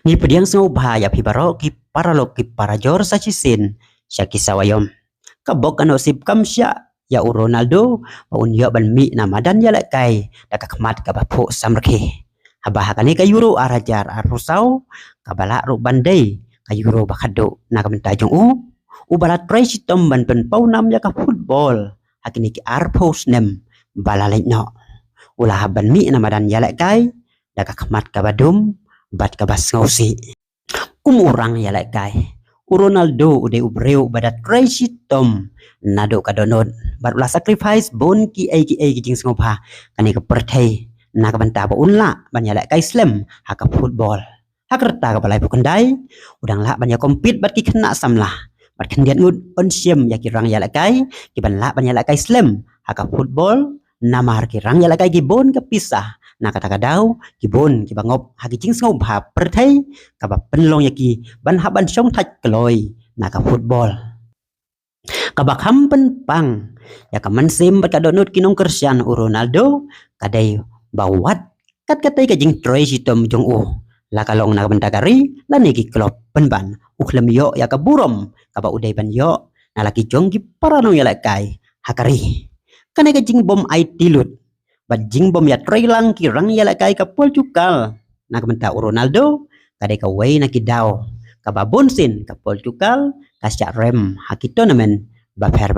Ni pediang sngau bahaya pibaro ki paralok ki parajor sachisin syaki sawayom. Kabok ano sip kamsya ya u Ronaldo paun yo ban mi na madan ya lakai dak kemat ka bapo samrke. Habah kani ka euro arajar arusau kabala ru bandai ka euro bakado na kamentajong u balat presi tom ban pen paunam ya ka football hakini ki arpos nem balalai no. Ulah ban mi na madan ya lakai dak kemat ka badum bat ka bas ngausi. Kumurang ya lakai. Ronaldo udah ubreu badat crazy tom nado kadonod bat ulah sacrifice bon ki jing sngopha kani ka perthai na ka banta ba unla banya kai slam haka football hakerta ka balai pukandai udang la banya compete bat ki kena samlah bat kendiat ngud on siam ya ki rang ya kai ki ban la banya kai slam haka football namar ki rang ya kai ki bon ka pisah na kata kadau kibon ki bangop hagi jing sngau bha perthai ka ba penlong yaki ban haban song thach kloi na ka football ka ba kham pen pang ya ka man sim bat ka donut kinong Cristiano Ronaldo kadai bawat kat katai ka jing Tracy Tom jong la kalong na benda kari la ne ki klop pen ban ukhlem yo ya ka burom ka ba udai ban yo na laki jong ki paranong ya lakai hakari kanai ka jing bom ai tilut bajing bom ya trailang ki rang ya lakai ka Portugal na kamenta Ronaldo kadai ka way na kidao ka babonsin ka Portugal ka sya rem hakito namen baper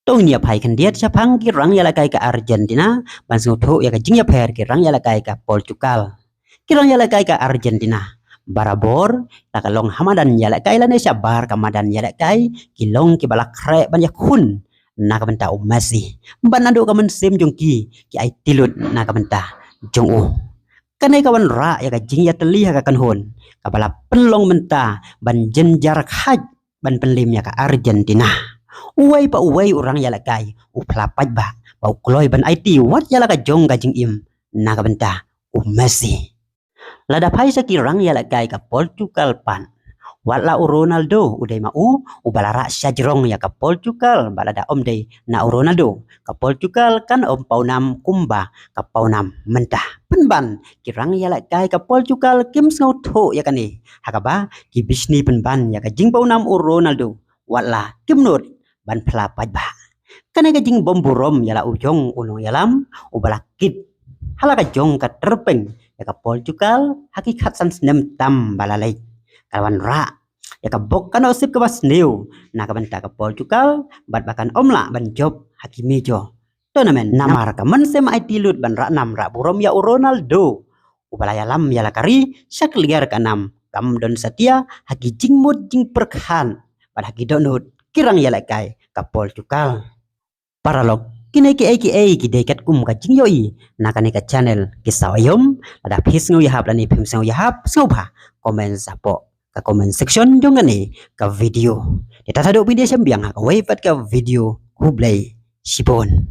tong nya pai kan diet sapang ki rang ya lakai ka Argentina ban sngotho ya ka jing ya per ki rang ya lakai ka Portugal ki rang ya lakai ka Argentina barabor la kalong hamadan ya lakai la ne sabar ka madan ya lakai kilong ki balak kre ban ya kun na kamenta Messi banado ka man sim jong ki ai tilut na kamenta jong kanai kawan ra ya ka jing ya teli ka kanhon ka bala penlong menta ban jenjar khaj ban penlim ya ka Argentina uwai orang ya lakai plapaj ba bau kloi ban IT wat ya la ka jong ka jing im na kamenta Messi lada pai sa kirang ya lakai ka Portugal pan wala Ronaldo udai mau ubalara syajrong ya ka Portugal balada om dei na Ronaldo ka Portugal kan om paunam kumba ka paunam mentah penban kirang ya lakai ka Portugal kim sngau tho ya kani hakaba ki bisni penban ya ka jing paunam Ronaldo wala kim not ban plapaj ba kanai ka jing bom burom ya la ujong ulong yalam ubalakit halaka jong ka terpeng ya ka Portugal hakikat san nem tam balalai kawan ra ya ka bok kan osip ke bas new na ka banta ka Portugal bat bakan omla ban job hakimi jo tournament namar ka man sem ai tilut ban ra nam ra burom ya Ronaldo ubalaya lam ya la kari syak liar ka nam kam don setia haki jing mod jing perkhan bat haki donut kirang ya la kai ka Portugal paralog kinai ki dekat kum ka jing yoi na ka ne ka channel ki sawayom ada phis ngau ya hap la ni phim ngau ya hap ngau ba comment sapo ka comment section dong ni ka video kita tado video sembiang ka wave ka video hublay sipon